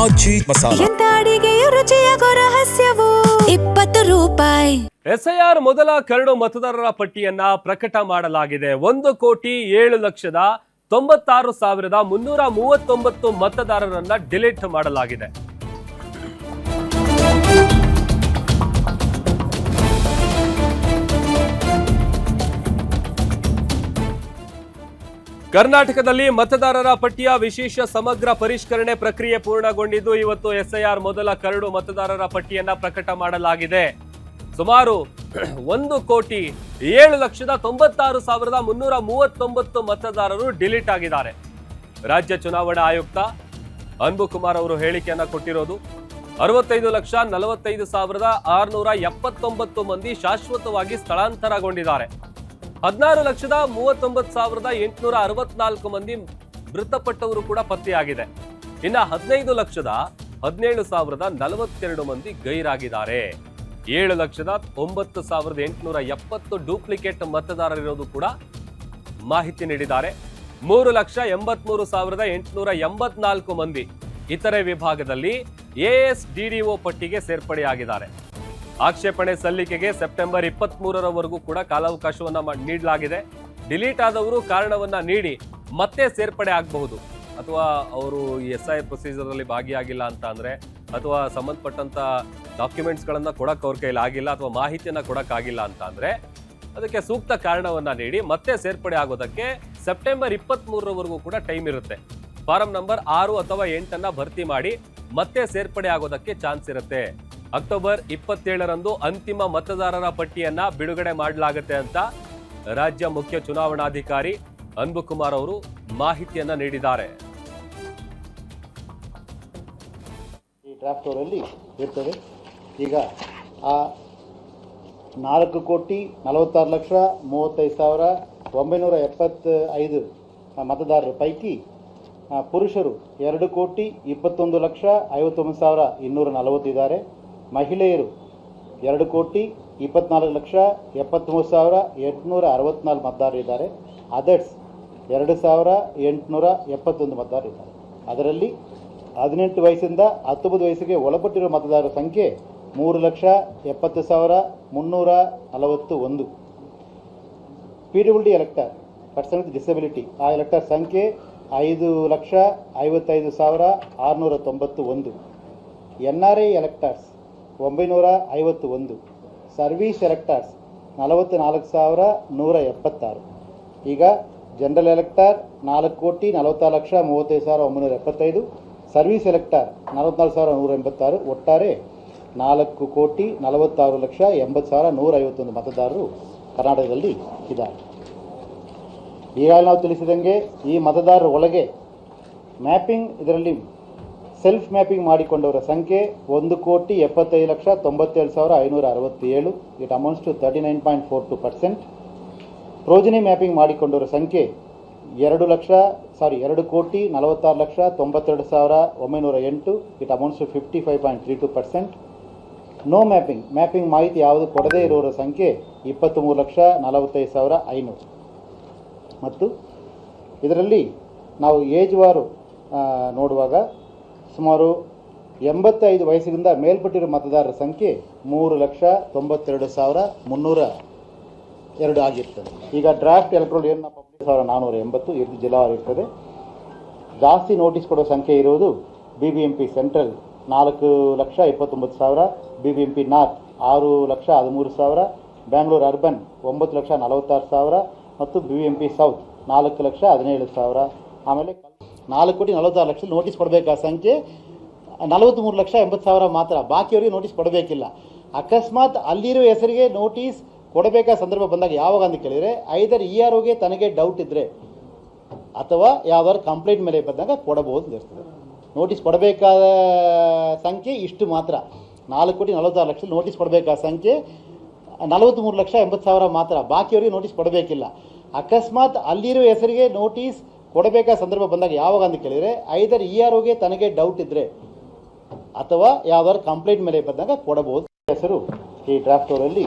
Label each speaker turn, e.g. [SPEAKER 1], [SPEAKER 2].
[SPEAKER 1] ಆಚಿ ಮಸಾಲ.
[SPEAKER 2] ಎಂತ ಅಡಿಗೆಯ ರುಚಿಯಾಗೋ ರಹಸ್ಯವು 20 ರೂಪಾಯಿ.
[SPEAKER 3] ಎಸ್ಐಆರ್ ಮೊದಲ ಕರಡು ಮತದಾರರ ಪಟ್ಟಿಯನ್ನ ಪ್ರಕಟ ಮಾಡಲಾಗಿದೆ. 1,07,96,339 ಮತದಾರರನ್ನ ಡಿಲೀಟ್ ಮಾಡಲಾಗಿದೆ. ಕರ್ನಾಟಕದಲ್ಲಿ ಮತದಾರರ ಪಟ್ಟಿಯ ವಿಶೇಷ ಸಮಗ್ರ ಪರಿಷ್ಕರಣೆ ಪ್ರಕ್ರಿಯೆ ಪೂರ್ಣಗೊಂಡಿದ್ದು ಇವತ್ತು ಎಸ್ಐಆರ್ ಮೊದಲ ಕರಡು ಮತದಾರರ ಪಟ್ಟಿಯನ್ನ ಪ್ರಕಟ ಮಾಡಲಾಗಿದೆ. ಸುಮಾರು 1,07,96,339 ಮತದಾರರು ಡಿಲೀಟ್ ಆಗಿದ್ದಾರೆ. ರಾಜ್ಯ ಚುನಾವಣಾ ಆಯುಕ್ತ ಅನ್ಬು ಕುಮಾರ್ ಅವರು ಹೇಳಿಕೆಯನ್ನ ಕೊಟ್ಟಿರೋದು 65,45,679 ಮಂದಿ ಶಾಶ್ವತವಾಗಿ ಸ್ಥಳಾಂತರಗೊಂಡಿದ್ದಾರೆ. 16,39,864 ಮಂದಿ ಮೃತಪಟ್ಟವರು ಕೂಡ ಪತ್ತೆಯಾಗಿದೆ. ಇನ್ನ 15,17,042 ಮಂದಿ ಗೈರಾಗಿದ್ದಾರೆ. 7,09,870 ಡೂಪ್ಲಿಕೇಟ್ ಮತದಾರರಿರೋದು ಕೂಡ ಮಾಹಿತಿ ನೀಡಿದ್ದಾರೆ. 3,83,884 ಮಂದಿ ಇತರೆ ವಿಭಾಗದಲ್ಲಿ ಎಎಸ್ಡಿಡಿಒ ಪಟ್ಟಿಗೆ ಸೇರ್ಪಡೆಯಾಗಿದ್ದಾರೆ. ಆಕ್ಷೇಪಣೆ ಸಲ್ಲಿಕೆಗೆ ಸೆಪ್ಟೆಂಬರ್ 23ರವರೆಗೂ ಕೂಡ ಕಾಲಾವಕಾಶವನ್ನ ನೀಡಲಾಗಿದೆ. ಡಿಲೀಟ್ ಆದವರು ಕಾರಣವನ್ನ ನೀಡಿ ಮತ್ತೆ ಸೇರ್ಪಡೆ ಆಗಬಹುದು. ಅಥವಾ ಅವರು ಎಸ್ಐಆರ್ ಪ್ರೊಸೀಜರ್ ಅಲ್ಲಿ ಭಾಗಿಯಾಗಿಲ್ಲ ಅಂತ ಅಂದ್ರೆ, ಅಥವಾ ಸಂಬಂಧಪಟ್ಟಂತ ಡಾಕ್ಯುಮೆಂಟ್ಸ್ ಗಳನ್ನ ಕೊಡಕ್ ಅವ್ರ ಕೈಲಿ ಆಗಿಲ್ಲ, ಅಥವಾ ಮಾಹಿತಿಯನ್ನ ಕೊಡಕ್ ಆಗಿಲ್ಲ ಅಂತ ಅಂದ್ರೆ ಅದಕ್ಕೆ ಸೂಕ್ತ ಕಾರಣವನ್ನ ನೀಡಿ ಮತ್ತೆ ಸೇರ್ಪಡೆ ಆಗೋದಕ್ಕೆ ಸೆಪ್ಟೆಂಬರ್ 23ರವರೆಗೂ ಕೂಡ ಟೈಮ್ ಇರುತ್ತೆ. ಫಾರಂ ನಂಬರ್ 6 ಅಥವಾ 8 ಭರ್ತಿ ಮಾಡಿ ಮತ್ತೆ ಸೇರ್ಪಡೆ ಆಗೋದಕ್ಕೆ ಚಾನ್ಸ್ ಇರುತ್ತೆ. ಅಕ್ಟೋಬರ್ 27ರಂದು ಅಂತಿಮ ಮತದಾರರ ಪಟ್ಟಿಯನ್ನ ಬಿಡುಗಡೆ ಮಾಡಲಾಗುತ್ತೆ ಅಂತ ರಾಜ್ಯ ಮುಖ್ಯ ಚುನಾವಣಾಧಿಕಾರಿ ಅನ್ಬು ಕುಮಾರ್ ಅವರು ಮಾಹಿತಿಯನ್ನ ನೀಡಿದ್ದಾರೆ.
[SPEAKER 4] ಈ ಡ್ರಾಫ್ಟ್ ಅವರಲ್ಲಿ ಇರ್ತದೆ. ಈಗ ಆ 4,46,35,975 ಮತದಾರರ ಪೈಕಿ ಪುರುಷರು 2,21,59,240 ಇದ್ದಾರೆ. ಮಹಿಳೆಯರು 2,24,73,864 ಮತದಾರರಿದ್ದಾರೆ. ಅದರ್ಸ್ 2,871 ಮತದಾರರಿದ್ದಾರೆ. ಅದರಲ್ಲಿ 18 ವಯಸ್ಸಿಂದ 19 ವಯಸ್ಸಿಗೆ ಒಳಪಟ್ಟಿರುವ ಮತದಾರರ ಸಂಖ್ಯೆ 3,70,341. PWD elector person with disability ಆ ಎಲೆಕ್ಟರ್ ಸಂಖ್ಯೆ 5,55,691. NRI electors 951. Service electors 44,176. ಈಗ ಜನರಲ್ ಎಲೆಕ್ಟರ್ 4,46,35,975. Service elector 44,186. ಒಟ್ಟಾರೆ 4,46,80,151 ಮತದಾರರು ಕರ್ನಾಟಕದಲ್ಲಿ ಇದ್ದಾರೆ. ಈಗಾಗಲೇ ನಾವು ತಿಳಿಸಿದಂಗೆ ಈ ಮತದಾರರ ಒಳಗೆ ಮ್ಯಾಪಿಂಗ್, ಇದರಲ್ಲಿ ಸೆಲ್ಫ್ ಮ್ಯಾಪಿಂಗ್ ಮಾಡಿಕೊಂಡವರ ಸಂಖ್ಯೆ 1,75,97,567. It amounts to 39.42%. ಪ್ರೋಜನಿ ಮ್ಯಾಪಿಂಗ್ ಮಾಡಿಕೊಂಡವರ ಸಂಖ್ಯೆ 2,46,92,908. It amounts to 55.32%. No mapping ಮಾಹಿತಿ ಯಾವುದು ಕೊಡದೇ ಇರೋರ ಸಂಖ್ಯೆ 23,45,500. ಮತ್ತು ಇದರಲ್ಲಿ ನಾವು ಏಜ್ ವಾರು ನೋಡುವಾಗ ಸುಮಾರು 85 ವಯಸ್ಸಿನಿಂದ ಮೇಲ್ಪಟ್ಟಿರುವ ಮತದಾರರ ಸಂಖ್ಯೆ 3,72,302 ಆಗಿರ್ತದೆ. ಈಗ ಡ್ರಾಫ್ಟ್ ಎಲೆಕ್ಟ್ರೋಲ್ ಏನು 19,480 ಇದು ಜಿಲ್ಲಾವಾರು ಇರ್ತದೆ. ಜಾಸ್ತಿ ನೋಟಿಸ್ ಕೊಡೋ ಸಂಖ್ಯೆ ಇರುವುದು BBMP central 4,29,000, BBMP north 6,13,000, Bangalore urban 9,46,000 ಮತ್ತು BBMP ಸೌತ್ 4,17,000. ಆಮೇಲೆ 4,46,00,000 ನೋಟಿಸ್ ಕೊಡಬೇಕಾದ ಸಂಖ್ಯೆ 43,80,000 ಮಾತ್ರ. ಬಾಕಿಯವರಿಗೆ ನೋಟಿಸ್ ಕೊಡಬೇಕಿಲ್ಲ. ಅಕಸ್ಮಾತ್ ಅಲ್ಲಿರೋ ಹೆಸರಿಗೆ ನೋಟಿಸ್ ಕೊಡಬೇಕಾದ ಸಂದರ್ಭ ಬಂದಾಗ ಯಾವಾಗ ಅಂತ ಕೇಳಿದರೆ, ಐದರ್ EROಗೆ ತನಗೆ ಡೌಟ್ ಇದ್ದರೆ ಅಥವಾ ಯಾವ್ದಾದ್ರು ಕಂಪ್ಲೇಂಟ್ ಮೇಲೆ ಬಂದಾಗ ಕೊಡಬಹುದು ಇರ್ತದೆ. ನೋಟಿಸ್ ಕೊಡಬೇಕಾದ ಸಂಖ್ಯೆ ಇಷ್ಟು ಮಾತ್ರ. 4,46,00,000 ನೋಟಿಸ್ ಕೊಡಬೇಕಾದ ಸಂಖ್ಯೆ 43,80,000 ಮಾತ್ರ. ಬಾಕಿಯವರಿಗೆ ನೋಟಿಸ್ ಕೊಡಬೇಕಿಲ್ಲ. ಅಕಸ್ಮಾತ್ ಅಲ್ಲಿರೋ ಹೆಸರಿಗೆ ನೋಟಿಸ್ ಕೊಡಬೇಕಾದ ಸಂದರ್ಭ ಬಂದಾಗ ಯಾವಾಗ ಅಂತ ಕೇಳಿದರೆ, ಐದರ್ EROಗೆ ತನಗೆ ಡೌಟ್ ಇದ್ದರೆ ಅಥವಾ ಯಾವ್ದಾದ್ರು ಕಂಪ್ಲೇಂಟ್ ಮೇಲೆ ಬಂದಾಗ ಕೊಡಬಹುದು. ಹೆಸರು ಈ ಡ್ರಾಫ್ಟ್ ಅವರಲ್ಲಿ